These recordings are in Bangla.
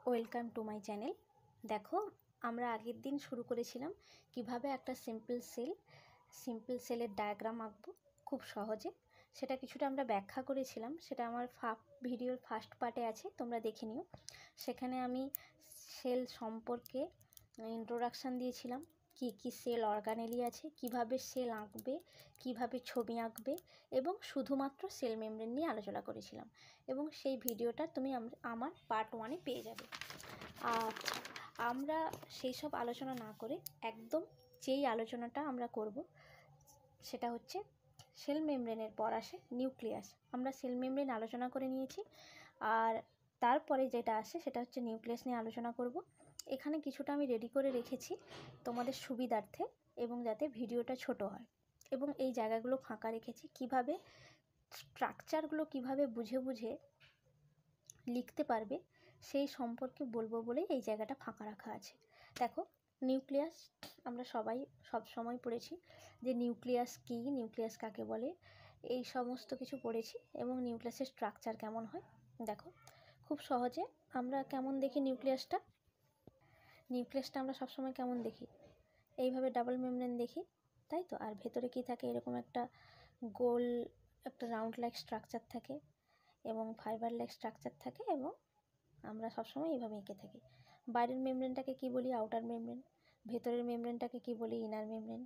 Welcome to my channel. দেখো, আমরা আগের দিন শুরু করেছিলাম কিভাবে একটা সিম্পল সেলের ডায়াগ্রাম আঁকবো খুব সহজে। সেটা কিছুটা আমরা ব্যাখ্যা করেছিলাম, সেটা আমার ভিডিওর ফার্স্ট পার্টে আছে, তোমরা দেখে নিও। সেখানে আমি সেল সম্পর্কে ইন্ট্রোডাকশান দিয়েছিলাম, কি কি সেল অর্গানেলি আছে, কিভাবে সেল আঁকবে, কিভাবে ছবি আঁকবে, এবং শুধুমাত্র সেল মেমব্রেন নিয়ে আলোচনা করেছিলাম। এবং সেই ভিডিওটা তুমি আমার পার্ট 1-এ পেয়ে যাবে। আর আমরা সেই সব আলোচনা না করে একদম যেই আলোচনাটা আমরা করব সেটা হচ্ছে সেল মেমব্রেনের পর আসে নিউক্লিয়াস। আমরা সেল মেমব্রেন আলোচনা করে নিয়েছি, আর তারপরে যেটা আসে সেটা হচ্ছে নিউক্লিয়াস নিয়ে আলোচনা করব। এখানে কিছুটা আমি রেডি করে রেখেছি তোমাদের সুবিধার্থে, এবং যাতে ভিডিওটা ছোট হয়, এবং এই জায়গাগুলো ফাঁকা রেখেছি। কিভাবে স্ট্রাকচারগুলো কিভাবে বুঝে বুঝে লিখতে পারবে সেই সম্পর্কে বলবো বলেই এই জায়গাটা ফাঁকা রাখা আছে। দেখো, নিউক্লিয়াস আমরা সবাই সব সময় পড়েছি যে নিউক্লিয়াস কী, নিউক্লিয়াস কাকে বলে, এই সমস্ত কিছু পড়েছি। এবং নিউক্লিয়াসের স্ট্রাকচার কেমন হয় দেখো, খুব সহজে আমরা কেমন দেখি নিউক্লিয়াসটা আমরা সবসময় কেমন দেখি, এইভাবে ডাবল মেমব্রেন দেখি, তাই তো। আর ভেতরে কি থাকে, এরকম একটা গোল, একটা রাউন্ড লাইক স্ট্রাকচার থাকে এবং ফাইবার লাইক স্ট্রাকচার থাকে, এবং আমরা সবসময় এইভাবে এঁকে থাকি। বাইরের মেমব্রেনটাকে কি বলি, আউটার মেমব্রেন। ভেতরের মেমব্রেনটাকে কি বলি, ইনার মেমব্রেন।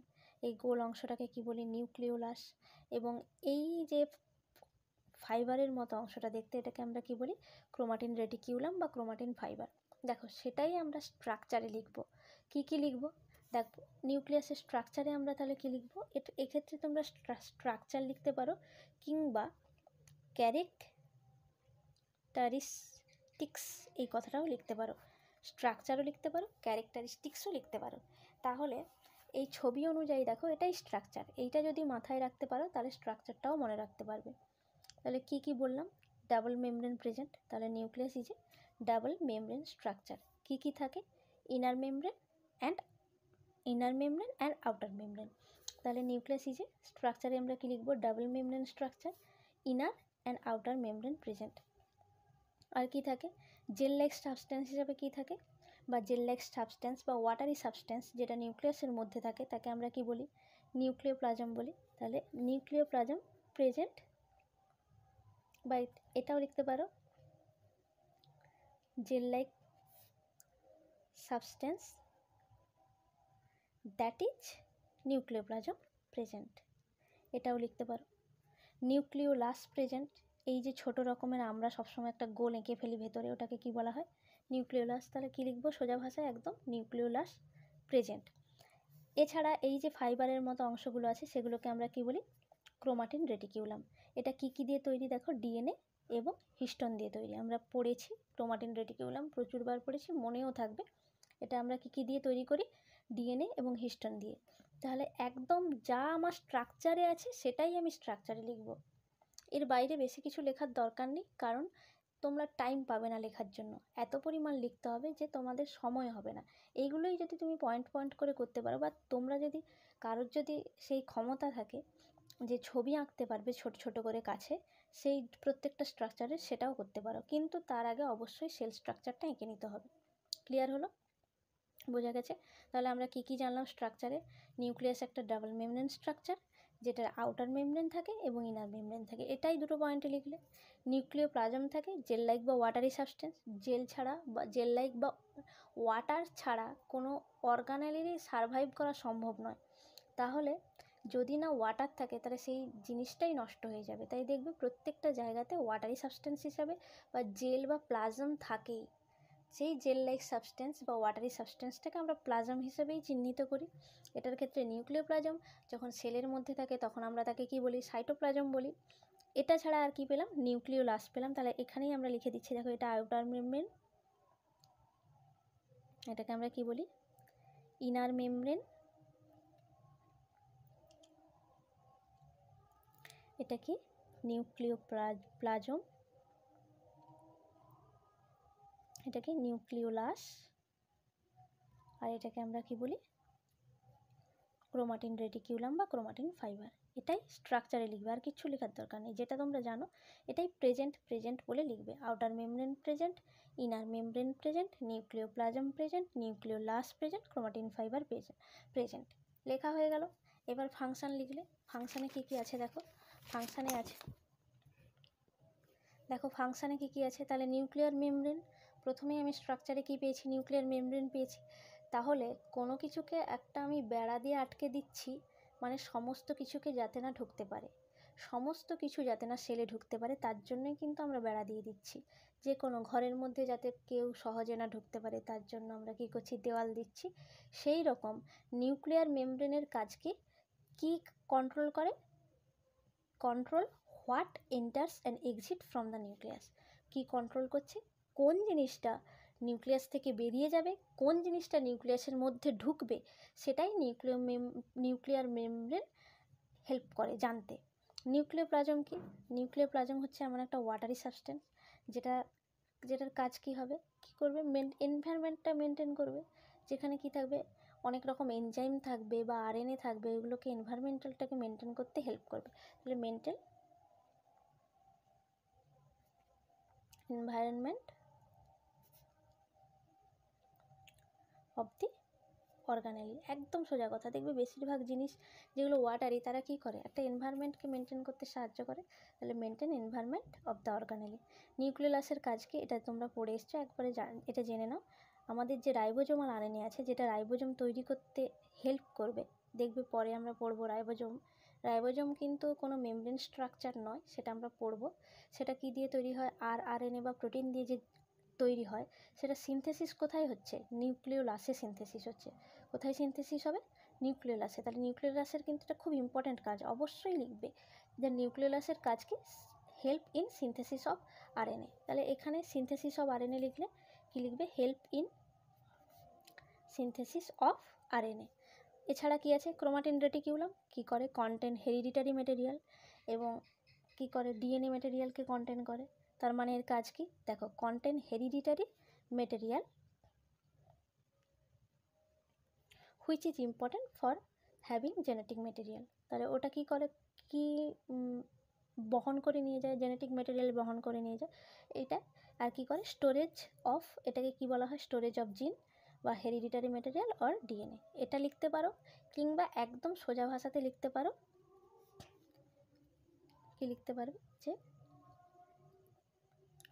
এই গোল অংশটাকে কি বলি, নিউক্লিওলাস। এবং এই যে ফাইবারের মতো অংশটা দেখতে, এটাকে আমরা কি বলি, ক্রোমাটিন রেটিকিউলাম বা ক্রোমাটিন ফাইবার। দেখো, সেটাই আমরা স্ট্রাকচারে লিখব। কি কি লিখব দেখো, নিউক্লিয়াসের স্ট্রাকচারে আমরা তাহলে কি লিখব, এক্ষেত্রে তোমরা স্ট্রাকচার লিখতে পারো, কিংবা ক্যারেক্টারিস্টিক্স এই কথাটাও লিখতে পারো। স্ট্রাকচারও লিখতে পারো, ক্যারেক্টারিস্টিক্সও লিখতে পারো। তাহলে এই ছবি অনুযায়ী দেখো, এটাই স্ট্রাকচার। এইটা যদি মাথায় রাখতে পারো তাহলে স্ট্রাকচারটাও মনে রাখতে পারবে। তাহলে কি কি বললাম, ডাবল মেমব্রেন প্রেজেন্ট, তাহলে nucleus is a double membrane structure. কি কি থাকে, inner membrane and outer membrane. তাহলে নিউক্লিয়াস ইজ এ স্ট্রাকচারে আমরা কি লিখবো, double membrane structure, inner and outer membrane present. আর কি থাকে, জেল লাইক সাবস্টেন্স হিসাবে কি থাকে, বা জেল লাইক সাবস্টেন্স বা ওয়াটারি সাবস্টেন্স যেটা নিউক্লিয়াসের মধ্যে থাকে তাকে আমরা কি বলি, নিউক্লিওপ্লাজম বলি। তাহলে নিউক্লিওপ্লাজম প্রেজেন্ট, বা এটাও লিখতে পারো, gel like substance that is nucleoplasm present, এটাও লিখতে পারো। নিউক্লিওলাস প্রেজেন্ট, এই যে ছোট রকমের আমরা সবসময় একটা গোল এঁকে ফেলি ভেতরে, ওটাকে কি বলা হয়, নিউক্লিওলাস। তাহলে কি লিখবো, সোজা ভাষায় একদম নিউক্লিওলাস প্রেজেন্ট। এছাড়া এই যে ফাইবারের মতো অংশগুলো আছে সেগুলোকে আমরা কি বলি, ক্রোমাটিন রেটিকিউলাম। এটা কি কি দিয়ে তৈরি দেখো, ডিএনএ এবং হিস্টোন দিয়ে তৈরি। আমরা পড়েছি ক্রোমাটিন রেটিকিউলাম, প্রচুরবার পড়েছি, মনেও থাকবে। এটা আমরা কি কি দিয়ে তৈরি করি, ডিএনএ এবং হিস্টোন দিয়ে। তাহলে একদম যা আমার স্ট্রাকচারে আছে সেটাই আমি স্ট্রাকচারে লিখব। এর বাইরে বেশি কিছু লেখার দরকার নেই, কারণ তোমরা টাইম পাবে না লেখার জন্য, এত পরিমাণ লিখতে হবে যে তোমাদের সময় হবে না। এইগুলোই যদি তুমি পয়েন্ট পয়েন্ট করে করতে পারো, বা তোমরা যদি কারোর যদি সেই ক্ষমতা থাকে যে ছবি আঁকতে পারবে ছোট ছোট করে কাছে, সেই প্রত্যেকটা স্ট্রাকচারে সেটাও করতে পারো, কিন্তু তার আগে অবশ্যই সেল স্ট্রাকচারটা এঁকে নিতে হবে। ক্লিয়ার হলো, বোঝা গেছে? তাহলে আমরা কি কি জানলাম স্ট্রাকচারে, নিউক্লিয়াস একটা ডাবল মেমব্রেন স্ট্রাকচার যেটার আউটার মেমব্রেন থাকে এবং ইনার মেমব্রেন থাকে, এটাই দুটো পয়েন্টে লিখলে। নিউক্লিওপ্লাজম থাকে, জেল লাইক বা ওয়াটারি সাবস্টেন্স, জেল ছাড়া বা জেল লাইক বা ওয়াটার ছাড়া কোনো অর্গানেলেরই সারভাইভ করা সম্ভব নয়। তাহলে যদি না ওয়াটার থাকে তাহলে সেই জিনিসটাই নষ্ট হয়ে যাবে। তাই দেখবে প্রত্যেকটা জায়গাতে ওয়াটারি সাবস্টেন্স হিসাবে বা জেল বা প্লাজম থাকেই। সেই জেল লাইক সাবস্টেন্স বা ওয়াটারি সাবস্টেন্সটাকে আমরা প্লাজম হিসেবেই চিহ্নিত করি। এটার ক্ষেত্রে নিউক্লিওপ্লাজম যখন সেলের মধ্যে থাকে তখন আমরা তাকে কি বলি, সাইটোপ্লাজম বলি। এটা ছাড়া আর কি পেলাম, নিউক্লিওলাস পেলাম। তাহলে এখানেই আমরা লিখে দিচ্ছি, দেখো এটা আউটার মেমব্রেন, এটাকে আমরা কি বলি, ইনার মেমব্রেন, এটা কি নিউক্লিওপ্লাজম, এটাকে নিউক্লিওলাস, আর এটাকে আমরা কি বলি, ক্রোমাটিন রেটিকিউলাম বা ক্রোমাটিন ফাইবার। এটাই স্ট্রাকচারে লিখবে, আর কিছু লেখার দরকার নেই, যেটা তোমরা জানো এটাই প্রেজেন্ট বলে লিখবে। Outer membrane present, inner membrane present, nucleoplasm present, nucleolus present, chromatin fibre present. লেখা হয়ে গেল। এবার ফাংশন লিখলে, ফাংশানে কী কী আছে দেখো, ফাংশানে আছে, দেখো ফাংশানে কী কী আছে। তাহলে নিউক্লিয়ার মেমব্রেন, প্রথমেই আমি স্ট্রাকচারে কী পেয়েছি, নিউক্লিয়ার মেমব্রেন পেয়েছি। তাহলে কোনো কিছুকে একটা আমি বেড়া দিয়ে আটকে দিচ্ছি, মানে সমস্ত কিছুকে যাতে না ঢুকতে পারে, সমস্ত কিছু যাতে না সেলে ঢুকতে পারে, তার জন্যই কিন্তু আমরা বেড়া দিয়ে দিচ্ছি। যে কোনো ঘরের মধ্যে যাতে কেউ সহজে না ঢুকতে পারে, তার জন্য আমরা কী করছি, দেওয়াল দিচ্ছি। সেই রকম নিউক্লিয়ার মেমব্রেনের কাজকে কি কন্ট্রোল করে, control what enters and exit from the nucleus. কি কন্ট্রোল করছে, কোন জিনিসটা নিউক্লিয়াস থেকে বেরিয়ে যাবে, কোন জিনিসটা নিউক্লিয়াসের মধ্যে ঢুকবে, সেটাই নিউক্লিয়ার মেমব্রেন হেল্প করে জানতে। নিউক্লিওপ্লাজম কি, নিউক্লিওপ্লাজম হচ্ছে এমন একটা ওয়াটারি সাবস্টেন্স যেটার কাজ কি হবে, কি করবে, এনভায়রনমেন্টটা মেনটেন করবে। যেখানে কি থাকবে, অনেক রকম এনজাইম থাকবে বা আরএনএ থাকবে, এগুলোকে এনভায়রনমেন্টালটাকে মেনটেন করতে হেল্প করবে। তাহলে এনভায়রনমেন্ট অফ দি অর্গানেলি, একদম সোজা কথা। দেখবে বেশিরভাগ জিনিস যেগুলো ওয়াটারি, তারা কি করে, একটা এনভায়রনমেন্টকে মেনটেন করতে সাহায্য করে। তাহলে maintain environment of the organelle. নিউক্লিয়াসের কাজ কি, এটা তোমরা পড়ে এসছো, একবারে এটা জেনে নাও। আমাদের যে রাইবোজোমাল আরএনএ আছে, যেটা রাইবোজোম তৈরি করতে হেল্প করবে, দেখবে পরে আমরা পড়বো রাইবোজোম। রাইবোজোম কিন্তু কোনো মেমব্রেন স্ট্রাকচার নয়, সেটা আমরা পড়বো। সেটা কি দিয়ে তৈরি হয়, আরএনএ বা প্রোটিন দিয়ে যে তৈরি হয়, সেটা সিনথেসিস কোথায় হচ্ছে, নিউক্লিওলাসে সিনথেসিস হচ্ছে। কোথায় সিনথেসিস হবে, নিউক্লিওলাসে। তাহলে নিউক্লিওলাসের কিন্তু এটা খুব ইম্পর্ট্যান্ট কাজ, অবশ্যই লিখবে যে নিউক্লিওলাসের কাজ কি, help in synthesis of RNA. তাহলে এখানে সিনথেসিস অফ আরএনএ লিখলে কি লিখবে, help in synthesis of RNA. এছাড়া কি আছে, ক্রোমাটিন রেটিকিউলাম কি করে, কন্টেন হেরিডিটারি মেটেরিয়াল, এবং কি করে, ডিএনএ মেটেরিয়ালকে কন্টেন করে। তার মানে এর কাজ কি, দেখো, contain hereditary material which is important for having genetic material. তাহলে ওটা কি করে, কি বহন করে নিয়ে যায়, জেনেটিক মেটেরিয়াল বহন করে নিয়ে যায় এটা। আর কি করে, স্টোরেজ অফ, এটাকে কি বলা হয়, স্টোরেজ অফ জিন বা হেরিডিটারি মেটেরিয়াল অর ডিএনএ। এটা লিখতে পারো, কিংবা একদম সোজা ভাষাতে লিখতে পারো, কি লিখতে পারবে, যে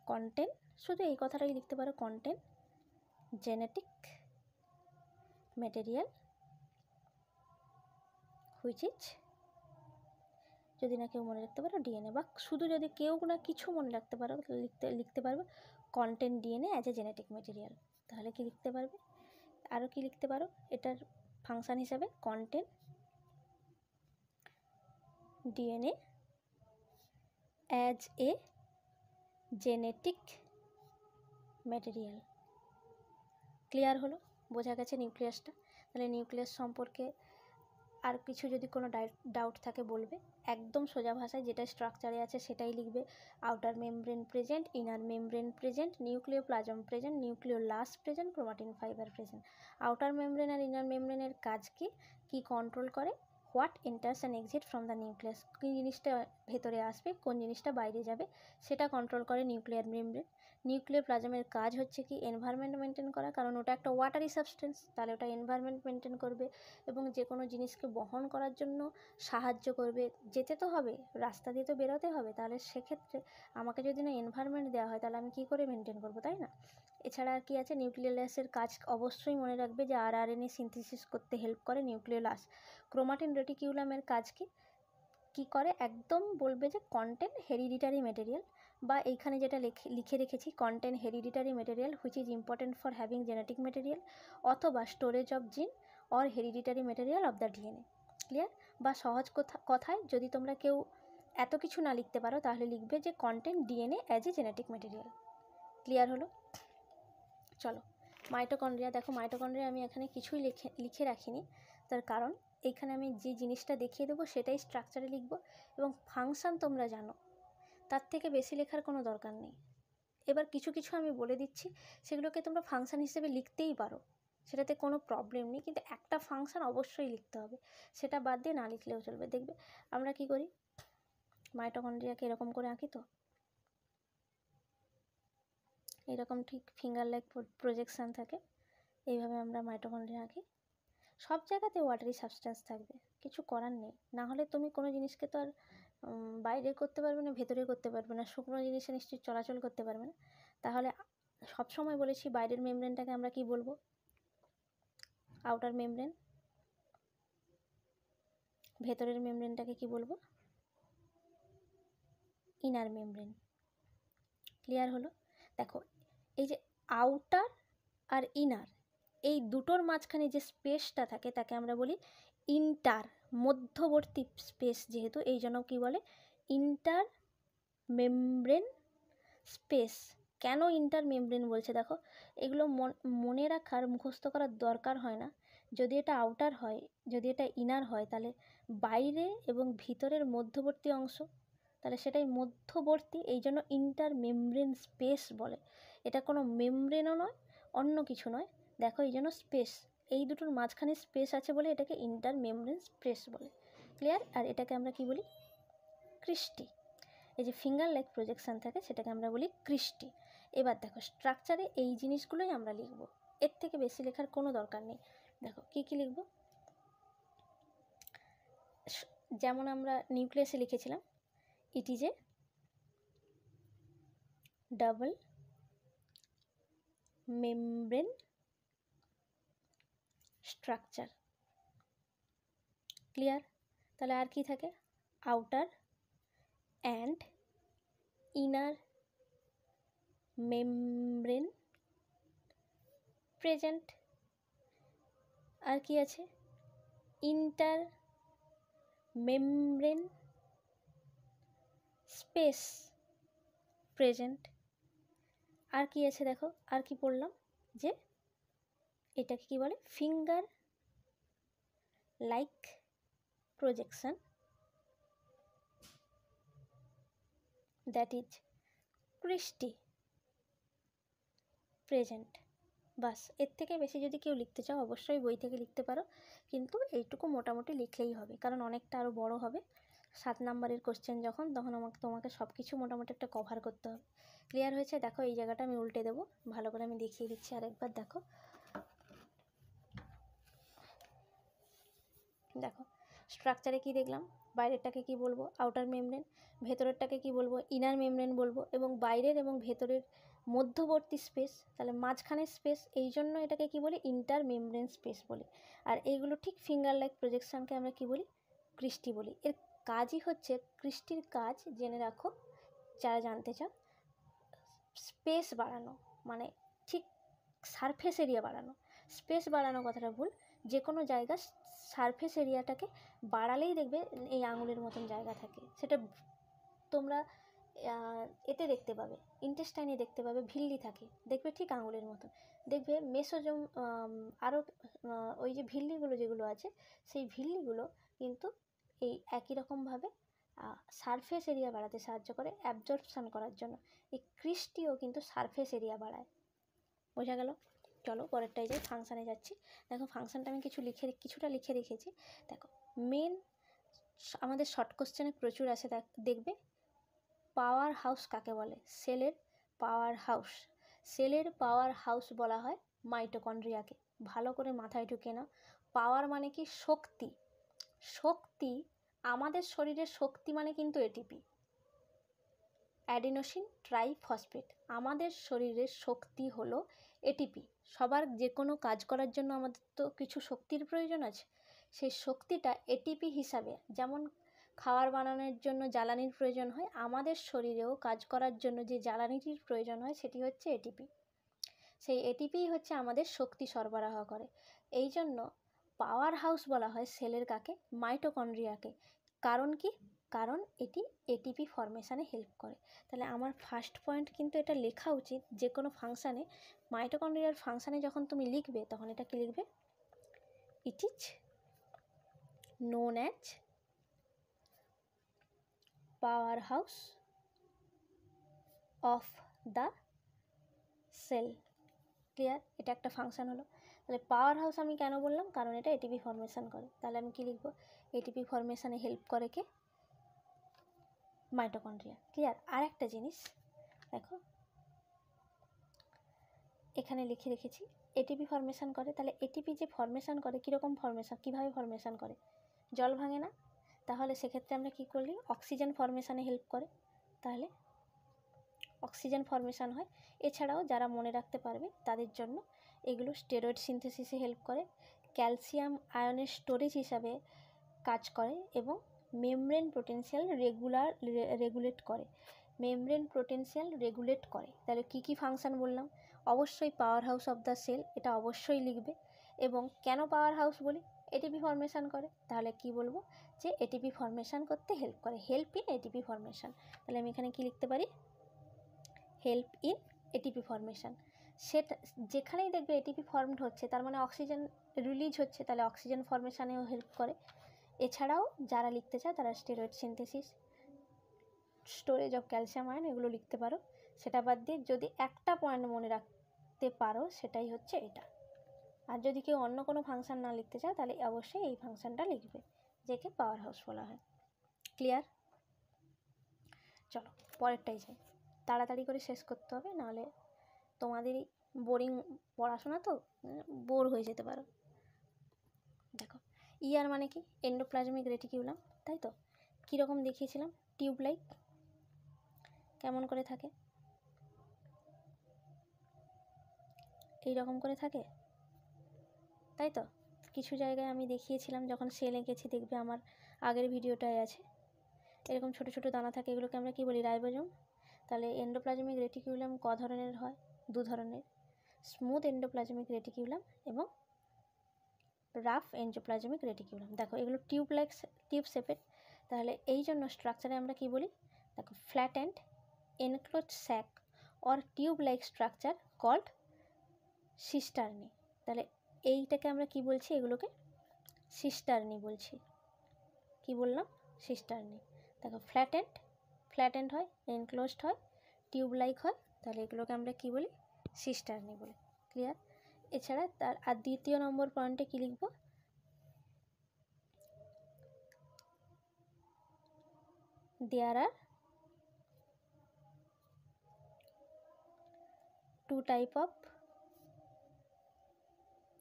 কন্টেন, শুধু এই কথাটাই লিখতে পারো, contain genetic material which is, যদি না কেউ মনে রাখতে পারো, ডিএনএ, বা শুধু যদি কেউ না কিছু মনে রাখতে পারো, লিখতে পারবে contain DNA as a genetic material. তাহলে কি লিখতে পারবে, আরও কি লিখতে পারো, এটার ফাংশান হিসাবে contain DNA as a genetic material. Clear হলো, বোঝা গেছে নিউক্লিয়াসটা। তাহলে নিউক্লিয়াস সম্পর্কে আর কিছু যদি কোনো ডাউট থাকে বলবে, একদম সোজা ভাষায় যেটা স্ট্রাকচারে আছে সেটাই লিখবে। Outer membrane present, inner membrane present, nucleoplasm present, nucleolus present, chromatin fibre present. Outer membrane আর ইনার মেমব্রেনের কাজ কি কন্ট্রোল করে, what enters and exit from the nucleus, কী জিনিসটা ভেতরে আসবে, কোন জিনিসটা বাইরে যাবে, সেটা কন্ট্রোল করে নিউক্লিয়ার মেমব্রেন। নিউক্লিওপ্লাজমের কাজ হচ্ছে কি, এনভায়রনমেন্ট মেনটেন করা, কারণ ওটা একটা ওয়াটারি সাবস্টেন্স, তাহলে ওটা এনভায়রনমেন্ট মেনটেন করবে এবং যে কোনো জিনিসকে বহন করার জন্য সাহায্য করবে। যেতে তো হবে, রাস্তা দিয়ে তো বেরোতে হবে, তাহলে সেক্ষেত্রে আমাকে যদি না এনভায়রনমেন্ট দেওয়া হয়, তাহলে আমি কী করে মেনটেন করবো, তাই না। এছাড়া আর কি আছে, নিউক্লিওলাসের কাজ অবশ্যই মনে রাখবে যে আরএনএ সিনথেসিস করতে হেল্প করে নিউক্লিওলাস। ক্রোমাটিন রেটিকিউলামের কাজ কি করে, একদম বলবে যে কন্টেন হেরিডিটারি মেটেরিয়াল, বা এইখানে যেটা লিখে রেখেছি, contain hereditary material which is important for having genetic material, অথবা স্টোরেজ অফ জিন or hereditary material of the DNA. Clear, বা সহজ কথায় যদি তোমরা কেউ এত কিছু না লিখতে পারো, তাহলে লিখবে যে contain DNA as a genetic material. Clear হলো, চলো মাইটোকন্ড্রিয়া। দেখো মাইটোকন্ড্রিয়া আমি এখানে কিছুই লিখে রাখিনি, তার কারণ এইখানে আমি যে জিনিসটা দেখিয়ে দেবো সেটাই স্ট্রাকচারে লিখব, এবং ফাংশান তোমরা জানো, তার থেকে বেশি লেখার কোনো দরকার নেই। এবার কিছু কিছু আমি বলে দিচ্ছি, সেগুলোকে তোমরা ফাংশান হিসেবে লিখতেই পারো, সেটাতে কোনো প্রবলেম নেই, কিন্তু একটা ফাংশন অবশ্যই লিখতে হবে, সেটা বাদ দিয়ে না লিখলেও চলবে। দেখবে আমরা কি করি, মাইটোকন্ড্রিয়াকে এরকম করে আঁকি, তো এরকম ঠিক ফিঙ্গার লাইক প্রজেকশান থাকে, এইভাবে আমরা মাইটোকন্ড্রিয়া আঁকি। সব জায়গাতে ওয়াটারি সাবস্টেন্স থাকবে, কিছু করার নেই, না হলে তুমি কোনো জিনিসকে তো আর বাইরে করতে পারবে না, ভেতরে করতে পারবে না, শুকনো জিনিসে নিশ্চয়ই চলাচল করতে পারবে না। তাহলে সবসময় বলেছি বাইরের মেমব্রেনটাকে আমরা কি বলবো, আউটার মেমব্রেন, ভেতরের মেমব্রেনটাকে কি বলবো, ইনার মেমব্রেন। ক্লিয়ার হলো? দেখো এই যে আউটার আর ইনার, এই দুটোর মাঝখানে যে স্পেসটা থাকে তাকে আমরা বলি ইন্টার, মধ্যবর্তী স্পেস, যেহেতু এই জন্য কী বলে ইন্টার মেমব্রেন স্পেস। কেন ইন্টার মেমব্রেন বলছে দেখো, এগুলো মনে রাখার, মুখস্থ করার দরকার হয় না। যদি এটা আউটার হয়, যদি এটা ইনার হয়, তাহলে বাইরে এবং ভিতরের মধ্যবর্তী অংশ, তাহলে সেটাই মধ্যবর্তী, এই জন্য ইন্টার মেমব্রেন স্পেস বলে। এটা কোনো মেমব্রেনও নয়, অন্য কিছু নয়। দেখো এই জন্য স্পেস, এই দুটোর মাঝখানে স্পেস আছে বলে এটাকে ইন্টার মেমব্রেন স্পেস বলে। ক্লিয়ার? আর এটাকে আমরা কি বলি, ক্রিস্টি। এই যে ফিঙ্গার লাইক প্রজেকশান থাকে সেটাকে আমরা বলি ক্রিস্টি। এবার দেখো স্ট্রাকচারে এই জিনিসগুলোই আমরা লিখব, এর থেকে বেশি লেখার কোনো দরকার নেই। দেখো কী কী লিখব, যেমন আমরা নিউক্লিয়াসে লিখেছিলাম, it is a double membrane structure. Clear? তাহলে আর কি থাকে, outer and inner membrane present. আর কি আছে, ইন্টার মেমব্রেন স্পেস প্রেজেন্ট। আর কি আছে দেখো, আর কি পড়লাম, যে এটাকে কি বলে, finger like projection, that is cristae present. বাস, এর থেকে বেশি যদি কেউ লিখতে চাও অবশ্যই বই থেকে লিখতে পারো, কিন্তু এইটুকু মোটামুটি লিখলেই হবে, কারণ অনেকটা আরও বড় হবে 7 নাম্বারের কোশ্চেন যখন, তখন তোমাকে সব কিছু মোটামুটি একটা কভার করতে হবে। ক্লিয়ার হয়েছে? দেখো এই জায়গাটা আমি উল্টে দেবো, ভালো করে আমি দেখিয়ে দিচ্ছি আরেকবার। দেখো দেখো স্ট্রাকচারে কি দেখলাম, বাইরেরটাকে কি বলবো, আউটার মেমব্রেন, ভেতরেরটাকে কি বলবো, ইনার মেমব্রেন বলবো, এবং বাইরের এবং ভেতরের মধ্যবর্তী স্পেস, তাহলে মাঝখানের স্পেস, এই জন্য এটাকে কি বলি, ইন্টার মেমব্রেন স্পেস বলি। আর এইগুলো ঠিক ফিঙ্গার লাইক প্রজেকশনকে আমরা কি বলি, ক্রিস্টি বলি। এর কাজই হচ্ছে, ক্রিস্টির কাজ জেনে রাখো যারা জানতে চাও, স্পেস বাড়ানো, মানে ঠিক সারফেস এরিয়া বাড়ানো। স্পেস বাড়ানো কথাটা ভুল, যে কোনো জায়গা সারফেস এরিয়াটাকে বাড়ালেই দেখবে এই আঙুলের মতন জায়গা থাকে। সেটা তোমরা এতে দেখতে পাবে, ইন্টেস্টাইনে দেখতে পাবে ভিল্লি থাকে, দেখবে ঠিক আঙুলের মতন। দেখবে মেসোজোম, আরও ওই যে ভিল্লিগুলো যেগুলো আছে, সেই ভিল্লিগুলো কিন্তু এই একই রকমভাবে সারফেস এরিয়া বাড়াতে সাহায্য করে, অ্যাবজর্পশন করার জন্য। এই ক্রিস্টিও কিন্তু সারফেস এরিয়া বাড়ায়। বোঝা গেল? চলো পরেরটাই যাই, ফাংশানে যাচ্ছি। দেখো ফাংশানটা আমি কিছুটা লিখে রেখেছি। দেখো মেন আমাদের শর্ট কোশ্চেনে প্রচুর আসে, দেখবে পাওয়ার হাউস কাকে বলে, সেলের পাওয়ার হাউস। সেলের পাওয়ার হাউস বলা হয় মাইটোকন্ড্রিয়াকে। ভালো করে মাথায় ঢুকে নাও, পাওয়ার মানে কি, শক্তি। শক্তি, আমাদের শরীরের শক্তি মানে কিন্তু এটিপি, অ্যাডিনোসিন ট্রাইফসফেট। আমাদের শরীরের শক্তি হলো এটিপি। সবার যে কোনো কাজ করার জন্য আমাদের তো কিছু শক্তির প্রয়োজন আছে, সেই শক্তিটা এটিপি হিসাবে, যেমন খাবার বানানোর জন্য জ্বালানির প্রয়োজন হয়, আমাদের শরীরেও কাজ করার জন্য যে জ্বালানিটির প্রয়োজন হয় সেটি হচ্ছে এটিপি। সেই এটিপিই হচ্ছে আমাদের শক্তি সরবরাহ করে। এই জন্য পাওয়ার হাউস বলা হয় সেলের কাকে, মাইটোকন্ড্রিয়াকে। কারণ কি, কারণ এটি এটিপি ফর্মেশানে হেল্প করে। তাহলে আমার ফার্স্ট পয়েন্ট কিন্তু এটা লেখা উচিত, যে কোনো ফাংশানে মাইটোকন্ড্রিয়ার ফাংশানে যখন তুমি লিখবে তখন এটা কি লিখবে, it is known as power house of the cell. Clear? এটা একটা ফাংশান হলো। তাহলে পাওয়ার হাউস আমি কেন বললাম, কারণ এটা এটিপি ফর্মেশন করে। তাহলে আমি কি লিখবো, এটিপি ফর্মেশনে হেল্প করে কে, মাইটোকন্ড্রিয়া। ক্লিয়ার। আর একটা জিনিস দেখো এখানে লিখে রেখেছি, এটিপি ফর্মেশন করে, তাহলে এটিপি যে ফর্মেশন করে কীরকম ফর্মেশন, কীভাবে ফর্মেশন করে, জল ভাঙে না, তাহলে সেক্ষেত্রে আমরা কী করলি, অক্সিজেন ফর্মেশনে হেল্প করে, তাহলে অক্সিজেন ফর্মেশন হয়। এছাড়াও যারা মনে রাখতে পারবে তাদের জন্য এগুলো স্টেরয়েড সিনথেসিসে হেল্প করে, ক্যালসিয়াম আয়নের স্টোরেজ হিসাবে কাজ করে এবং মেমব্রেন পোটেনশিয়াল রেগুলেট করে, মেমব্রেন পোটেনশিয়াল রেগুলেট করে। তাহলে কী কী ফাংশান বললাম, অবশ্যই power house of the cell, এটা অবশ্যই লিখবে। এবং কেন পাওয়ার হাউস বলি, এটিপি ফর্মেশন করে, তাহলে কি বলবো, যে এটিপি ফর্মেশন করতে হেল্প করে, হেল্প ইন এটিপি ফর্মেশন। তাহলে আমি এখানে কি লিখতে পারি, হেল্প ইন এটিপি ফর্মেশন। সেটা যেখানেই দেখবে এটিপি ফর্মড হচ্ছে তার মানে অক্সিজেন রিলিজ হচ্ছে, তাহলে অক্সিজেন ফর্মেশনেও হেল্প করে। এছাড়াও যারা লিখতে চায় তারা steroid synthesis, storage of calcium ion এগুলো লিখতে পারো। সেটা বাদ দিয়ে যদি একটা পয়েন্ট মনে রাখতে পারো সেটাই হচ্ছে এটা। আর যদি কেউ অন্য কোনো ফাংশান না লিখতে চায় তাহলে অবশ্যই এই ফাংশানটা লিখবে, যেকে পাওয়ার হাউস বলা হয়। ক্লিয়ার। চলো পরেরটাই যাই, তাড়াতাড়ি করে শেষ করতে হবে, নাহলে তোমাদেরই বোরিং পড়াশোনা তো, বোর হয়ে যেতে পারো। দেখো ইয়ার মানে কি, এন্ডোপ্লাজমিক রেটিকিউলাম, তাই তো, কীরকম দেখিয়েছিলাম, টিউব লাইক, কেমন করে থাকে, এই রকম করে থাকে, তাই তো। কিছু জায়গায় আমি দেখিয়েছিলাম যখন সেল এঁকেছি, দেখবে আমার আগের ভিডিওটায় আছে, এরকম ছোটো ছোটো দানা থাকে, এগুলোকে আমরা কী বলি, রাইবোজোম। তাহলে এন্ডোপ্লাজমিক রেটিকিউলাম ক ধরনের হয়, দু ধরনের, স্মুথ এন্ডোপ্লাজমিক রেটিকিউলাম এবং রাফ এন্ডোপ্লাজমিক রেটিকিউলাম। দেখো এগুলো টিউব শেপের, তাহলে এই জন্য স্ট্রাকচারে আমরা কি বলি, দেখো flat and enclosed sac or tube like structure called cisternae. তাহলে এইটাকে আমরা কি বলছি, এগুলোকে সিস্টার্নি বলছি। কি বললাম, সিস্টার্নি। দেখো ফ্ল্যাট এন্ড হয়, এনক্লোজড হয়, টিউব লাইক হয়, তাহলে এগুলোকে আমরা কি বলি, সিস্টার্নি বলি। ক্লিয়ার। এছাড়া তার আর দ্বিতীয় নম্বর পয়েন্টে কি লিখব, দেয়ার আর two type of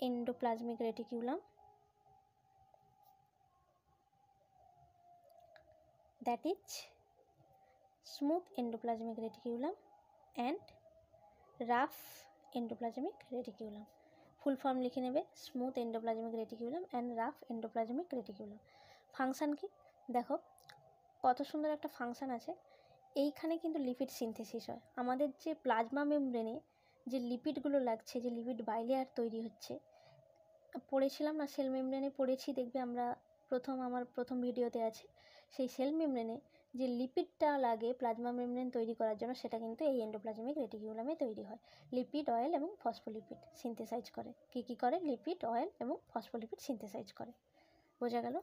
endoplasmic reticulum, that is smooth endoplasmic reticulum and rough endoplasmic reticulum। Full form লিখে নেবে, smooth endoplasmic reticulum and rough endoplasmic reticulum. Function কি দেখো, কত সুন্দর একটা ফাংশান আছে। এইখানে কিন্তু লিপিড সিনথেসিস হয়, আমাদের যে প্লাজমা মেমব্রেনে যে লিপিডগুলো লাগছে, যে লিপিড বাইলেয়ার তৈরি হচ্ছে, পড়েছিলাম না, সেল মেমব্রেনে পড়েছি, দেখবে আমরা আমার প্রথম ভিডিওতে আছে, সেই সেল মেমব্রেনে যে লিপিডটা লাগে প্লাজমা মেমব্রেন তৈরি করার জন্য, সেটা কিন্তু এই এন্ডোপ্লাজমিক রেটিকিউলামে তৈরি হয়। লিপিড, অয়েল এবং ফসফোলিপিড সিনথেসাইজ করে। কী কী করে, লিপিড, অয়েল এবং ফসফোলিপিড সিনথেসাইজ করে। বোঝা গেল।